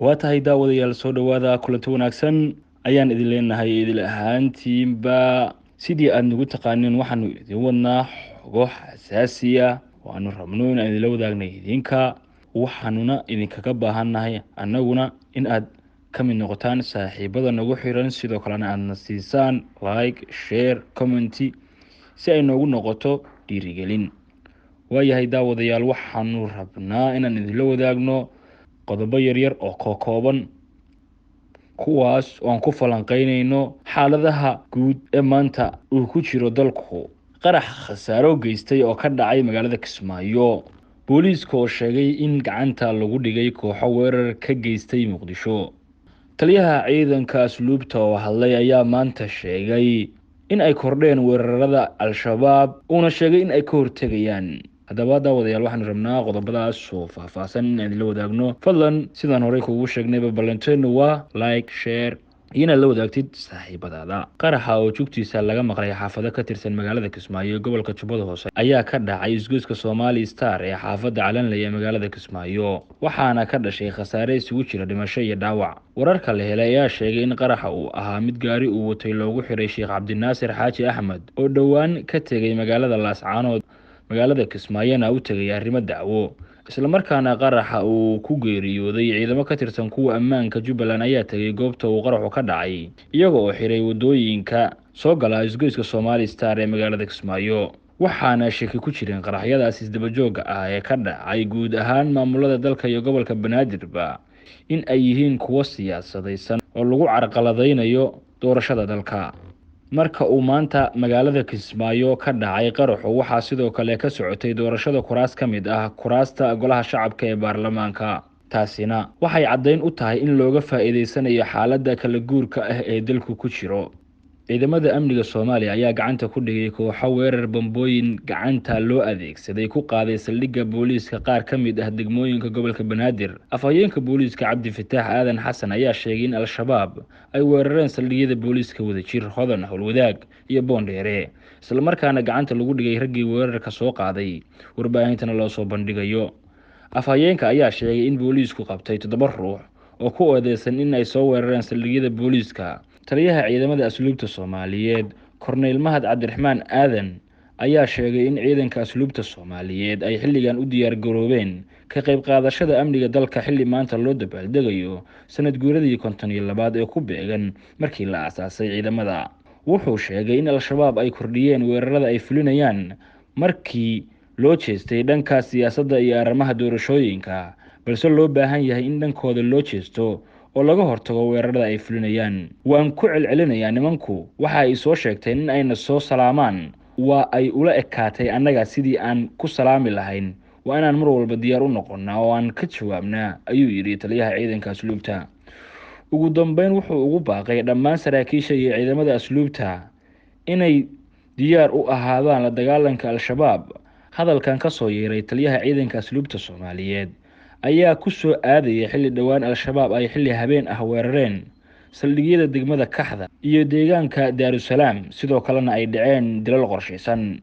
waa tahay daawadayaal soo dhawaada kulanti wanaagsan ayaan idin leenahay idil ahaantiinba sidii aad nagu taqaaneen waxaanu idin wadnaa xogo xasaasiya oo aanu rabno in aan idinla wadaagnay idinka waxaanuna idinkaga baahannahay annaguna in aad ka mid noqotaan saaxiibada nagu xiran sidoo kalena aadna siisaan like share comment si ay noogu noqoto dhiirigelin waayahay daawadayaal waxaanu rabnaa inaan idinla wadaagno qodobo yaryar oo kooban kuwaas oo aan ku falanqeynayno xaaladaha guud ee maanta uu ku jiro dalku qarax khasaaro geystay oo ka dhacay magaalada Kismaayo booliiska oo sheegay in gacanta lagu dhigay kooxo weerar ka geystay Muqdisho taliyaha ciidanka asluubta oo hadlay ayaa maanta sheegay in ay kordheen weerarada al-shabaab una sheegay in ay ka hortagayaan haddaba daawadayaal waxaan rabnaa qodobadaas oo faahfaahsan in aan la wadaagno fadlan sidaan horey kuugu sheegnayba ballanteenu waa like share iyo inaad la wadaagtid saaxiibadaada qaraxa oo jugtiisa laga maqlay xaafado ka tirsan magaalada Kismaayo gobolka Jubbada Hoose ayaa ka dhacay isgoyska Somali Star ee xaafada Calanley ee magaalada Kismaayo waxaana ka dhashay khasaare isugu jira dhimasho iyo dhaawac wararka la helay ayaa sheegay in qaraxa uu ahaa mid gaari uu watay loogu xiray Sheekh Cabdinaasir Xaaji Axmed oo dhowaan ka tegay magaalada Laascaanood magaalada Kismaayona u tagay arrimo dacwo isla markaana qaraxa uu ku geeriyooday ciidamo ka tirsan kuwa ammaanka Jubbaland ayaa tagay goobta uu qaraxu ka dhacay iyaga oo xiray wadooyinka soo gala isgoyska Somali Star ee magaalada Kismaayo waxaana shaki ku jireen qaraxyadaas isdaba joog ah ee ka dhacay guud ahaan maamulada dalka iyo gobolka Banaadirba in ay yihiin kuwa siyaasadaysan oo lagu carqaladeynayo doorashada dalka marka uu maanta magaalada Kismaayo ka dhacay qaraxu waxaa sidoo kale ka socotay doorashada kuraas ka mid ah kuraasta golaha shacabka ee baarlamaanka taasina waxay caddeyn u tahay in looga faa'iideysanayo xaaladda kala guurka ah ee dalku ku jiro ciidamada amniga Soomaaliya ayaa gacanta ku dhigay kooxo weerar bambooyin gacanta loo adeegsaday ku qaaday saldhigga booliiska qaar ka mid ah degmooyinka gobolka Banaadir afhayeenka booliiska Cabdi Fataax Aadan Xasan ayaa sheegay in al-shabaab ay weerareen saldhigyada booliiska Wadajir Hodan Howlwadaag iyo Boondheere isla markaana gacanta lagu dhigay raggii weerarka soo qaaday warbaahintana loo soo bandhigayo afhayeenka ayaa sheegay in booliisku qabtay 7 ruux oo ku eedeysan in ay soo weerareen saldhigyada booliiska taliyaha ciidamada asluubta Soomaaliyeed Korneyl Mahad Cabdiraxmaan Aadan ayaa sheegay in ciidanka asluubta Soomaaliyeed ay xilligan u diyaar garoobeen ka qayb qaadashada amniga dalka xilli maanta loo dabaaldegayo sanad guuradii 52 ee ku beegan markii la aasaasay ciidamada wuxuu sheegay in al-shabaab ay kordhiyeen weerarada ay fulinayaan markii loo jeestay dhanka siyaasadda iyo arrimaha doorashooyinka balse loo baahan yahay in dhankooda loo jeesto oo laga hortago weerarada ay fulinayaan waan ku celcelinayaa nimanku waxa ay soo sheegteen in ayna soo salaamaan waa ay ula ekaatay annaga sidii aan ku salaami lahayn waa inaan mar walba diyaar u noqonnaa oo aan ka jawaabnaa ayuu yidhi taliyaha ciidanka asluubta ugu dambeyn wuxuu ugu baaqay dhammaan saraakiisha iyo ciidamada asluubta inay diyaar u ahaadaan la dagaalanka al-shabaab hadalkan ka soo yeeray taliyaha ciidanka asluubta Soomaaliyeed ayaa ku soo aadayay xilli dhawaan al-shabaab ay xilli habeen ah weerareen saldhigyada degmada Kaxda iyo deegaanka Daarusalaam sidoo kalena ay dhaceen dilal qorsheysan